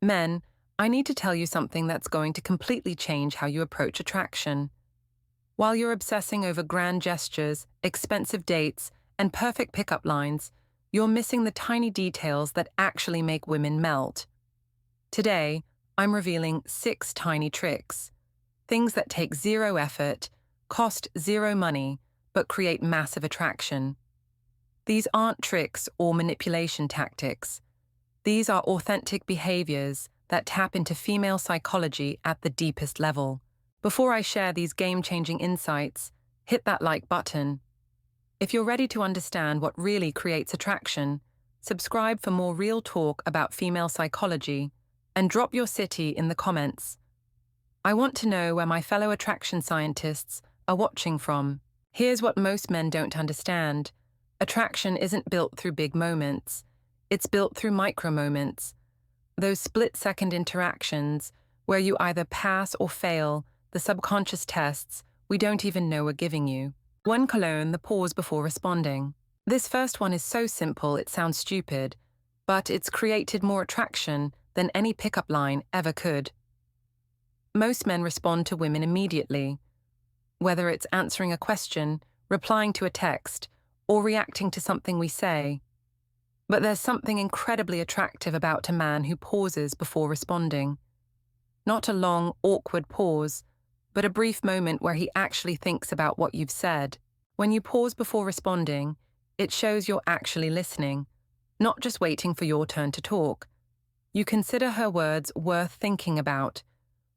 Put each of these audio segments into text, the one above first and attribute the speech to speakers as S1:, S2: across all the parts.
S1: Men, I need to tell you something that's going to completely change how you approach attraction. While you're obsessing over grand gestures, expensive dates, and perfect pickup lines, you're missing the tiny details that actually make women melt. Today, I'm revealing 6 tiny tricks. Things that take zero effort, cost zero money, but create massive attraction. These aren't tricks or manipulation tactics. These are authentic behaviors that tap into female psychology at the deepest level. Before I share these game-changing insights, hit that like button. If you're ready to understand what really creates attraction, subscribe for more real talk about female psychology, and drop your city in the comments. I want to know where my fellow attraction scientists are watching from. Here's what most men don't understand. Attraction isn't built through big moments. It's built through micro moments. Those split-second interactions where you either pass or fail the subconscious tests we don't even know we're giving you. 1. Cologne, the pause before responding. This first one is so simple it sounds stupid, but it's created more attraction than any pickup line ever could. Most men respond to women immediately, whether it's answering a question, replying to a text, or reacting to something we say. But there's something incredibly attractive about a man who pauses before responding. Not a long, awkward pause, but a brief moment where he actually thinks about what you've said. When you pause before responding, it shows you're actually listening, not just waiting for your turn to talk. You consider her words worth thinking about.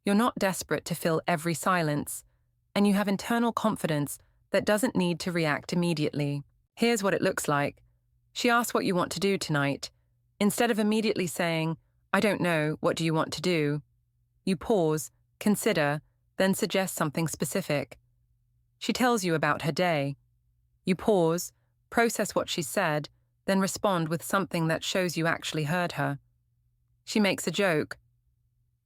S1: You're not desperate to fill every silence, and you have internal confidence that doesn't need to react immediately. Here's what it looks like. She asks what you want to do tonight. Instead of immediately saying, "I don't know, what do you want to do?" you pause, consider, then suggest something specific. She tells you about her day. You pause, process what she said, then respond with something that shows you actually heard her. She makes a joke.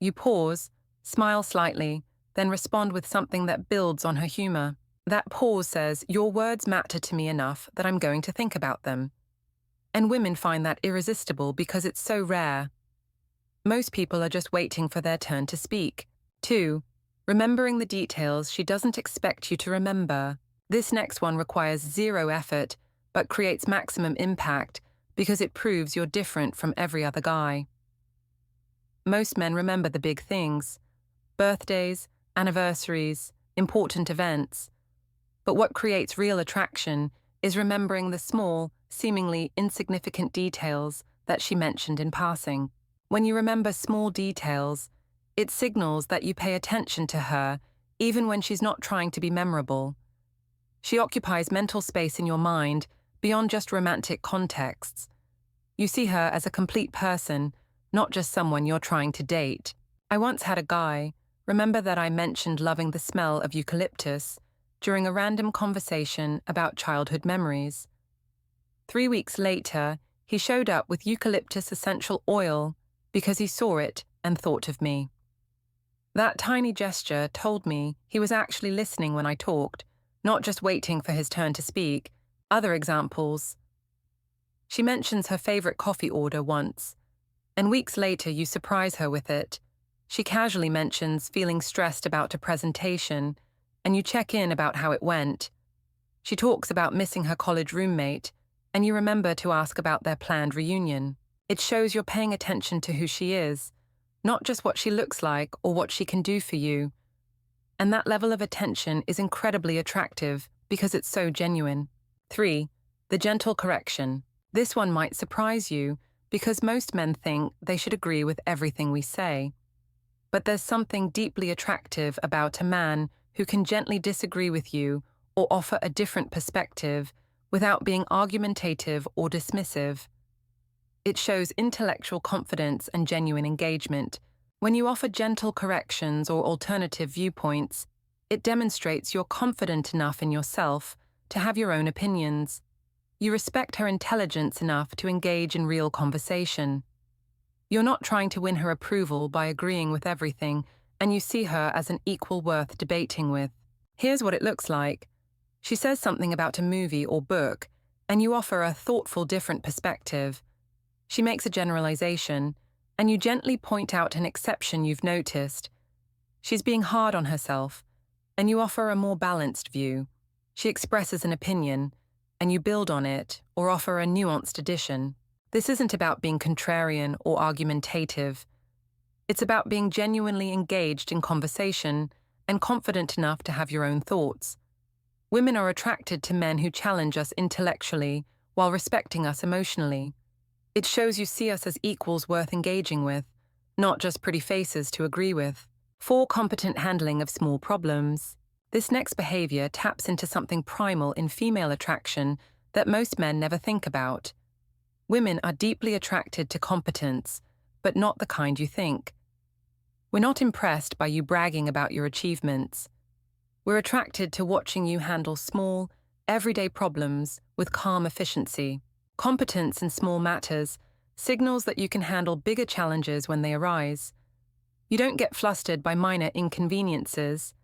S1: You pause, smile slightly, then respond with something that builds on her humor. That pause says, "Your words matter to me enough that I'm going to think about them." And women find that irresistible because it's so rare. Most people are just waiting for their turn to speak. 2. Remembering the details she doesn't expect you to remember. This next one requires zero effort, but creates maximum impact because it proves you're different from every other guy. Most men remember the big things: birthdays, anniversaries, important events. But what creates real attraction is remembering the small, seemingly insignificant details that she mentioned in passing. When you remember small details, it signals that you pay attention to her even when she's not trying to be memorable. She occupies mental space in your mind beyond just romantic contexts. You see her as a complete person, not just someone you're trying to date. I once had a guy remember that I mentioned loving the smell of eucalyptus during a random conversation about childhood memories. 3 weeks later, he showed up with eucalyptus essential oil because he saw it and thought of me. That tiny gesture told me he was actually listening when I talked, not just waiting for his turn to speak. Other examples. She mentions her favorite coffee order once, and weeks later you surprise her with it. She casually mentions feeling stressed about a presentation, and you check in about how it went. She talks about missing her college roommate, and you remember to ask about their planned reunion. It shows you're paying attention to who she is, not just what she looks like or what she can do for you. And that level of attention is incredibly attractive because it's so genuine. 3. The gentle correction. This one might surprise you because most men think they should agree with everything we say. But there's something deeply attractive about a man who can gently disagree with you or offer a different perspective without being argumentative or dismissive. It shows intellectual confidence and genuine engagement. When you offer gentle corrections or alternative viewpoints, it demonstrates you're confident enough in yourself to have your own opinions. You respect her intelligence enough to engage in real conversation. You're not trying to win her approval by agreeing with everything, and you see her as an equal worth debating with. Here's what it looks like. She says something about a movie or book, and you offer a thoughtful, different perspective. She makes a generalization, and you gently point out an exception you've noticed. She's being hard on herself, and you offer a more balanced view. She expresses an opinion, and you build on it or offer a nuanced addition. This isn't about being contrarian or argumentative. It's about being genuinely engaged in conversation and confident enough to have your own thoughts. Women are attracted to men who challenge us intellectually while respecting us emotionally. It shows you see us as equals worth engaging with, not just pretty faces to agree with. 4. Competent handling of small problems. This next behavior taps into something primal in female attraction that most men never think about. Women are deeply attracted to competence, but not the kind you think. We're not impressed by you bragging about your achievements. We're attracted to watching you handle small, everyday problems with calm efficiency. Competence in small matters signals that you can handle bigger challenges when they arise. You don't get flustered by minor inconveniences.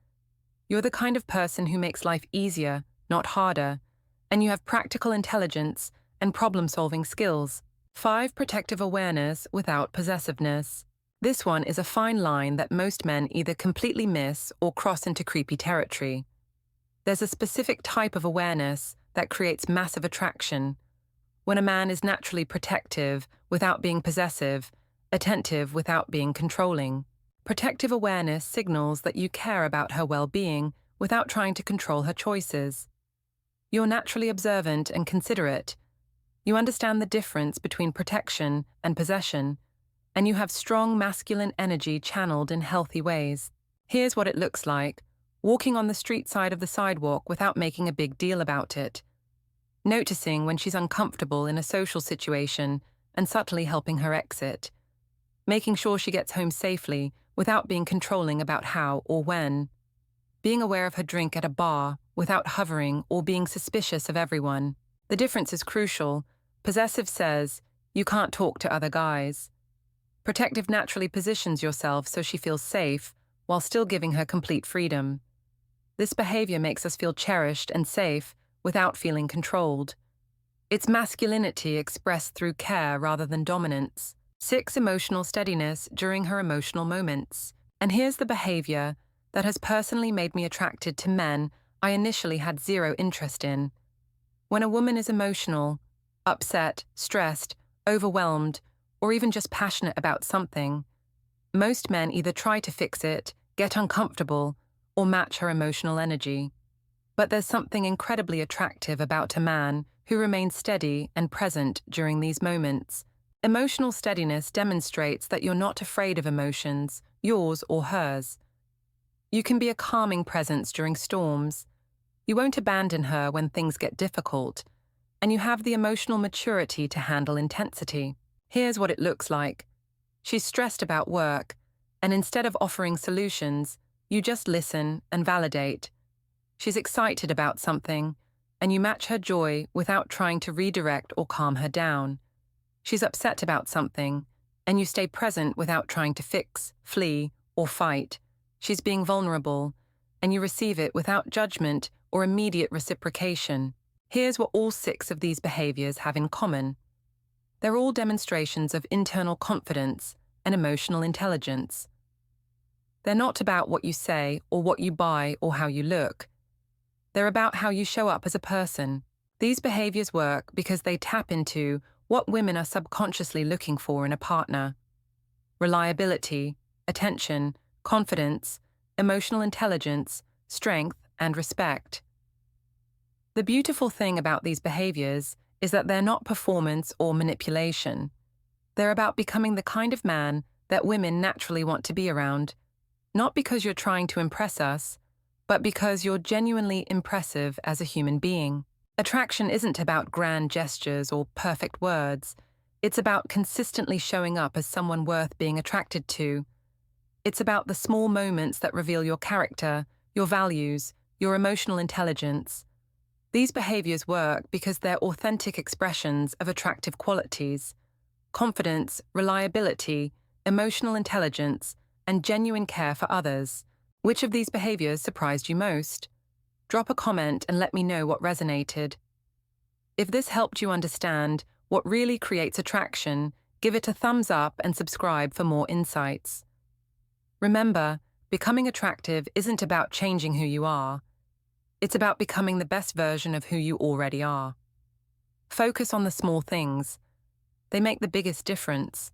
S1: You're the kind of person who makes life easier, not harder, and you have practical intelligence and problem-solving skills. 5. Protective awareness without possessiveness. This one is a fine line that most men either completely miss or cross into creepy territory. There's a specific type of awareness that creates massive attraction. When a man is naturally protective without being possessive, attentive without being controlling. Protective awareness signals that you care about her well-being without trying to control her choices. You're naturally observant and considerate. You understand the difference between protection and possession, and you have strong masculine energy channeled in healthy ways. Here's what it looks like: walking on the street side of the sidewalk without making a big deal about it. Noticing when she's uncomfortable in a social situation and subtly helping her exit. Making sure she gets home safely without being controlling about how or when. Being aware of her drink at a bar without hovering or being suspicious of everyone. The difference is crucial. Possessive says, you can't talk to other guys. Protective naturally positions yourself so she feels safe while still giving her complete freedom. This behavior makes us feel cherished and safe without feeling controlled. It's masculinity expressed through care rather than dominance. 6. Emotional steadiness during her emotional moments. And here's the behavior that has personally made me attracted to men I initially had zero interest in. When a woman is emotional, upset, stressed, overwhelmed, or even just passionate about something, most men either try to fix it, get uncomfortable, or match her emotional energy. But there's something incredibly attractive about a man who remains steady and present during these moments. Emotional steadiness demonstrates that you're not afraid of emotions, yours or hers. You can be a calming presence during storms. You won't abandon her when things get difficult, and you have the emotional maturity to handle intensity. Here's what it looks like. She's stressed about work, and instead of offering solutions, you just listen and validate. She's excited about something, and you match her joy without trying to redirect or calm her down. She's upset about something, and you stay present without trying to fix, flee, or fight. She's being vulnerable, and you receive it without judgment or immediate reciprocation. Here's what all 6 of these behaviors have in common. They're all demonstrations of internal confidence and emotional intelligence. They're not about what you say or what you buy or how you look. They're about how you show up as a person. These behaviors work because they tap into what women are subconsciously looking for in a partner: reliability, attention, confidence, emotional intelligence, strength, and respect. The beautiful thing about these behaviors is that they're not performance or manipulation. They're about becoming the kind of man that women naturally want to be around, not because you're trying to impress us, but because you're genuinely impressive as a human being. Attraction isn't about grand gestures or perfect words. It's about consistently showing up as someone worth being attracted to. It's about the small moments that reveal your character, your values, your emotional intelligence. These behaviors work because they're authentic expressions of attractive qualities: confidence, reliability, emotional intelligence, and genuine care for others. Which of these behaviors surprised you most? Drop a comment and let me know what resonated. If this helped you understand what really creates attraction, Give it a thumbs up and subscribe for more insights. Remember, becoming attractive isn't about changing who you are. It's about becoming the best version of who you already are. Focus on the small things. They make the biggest difference.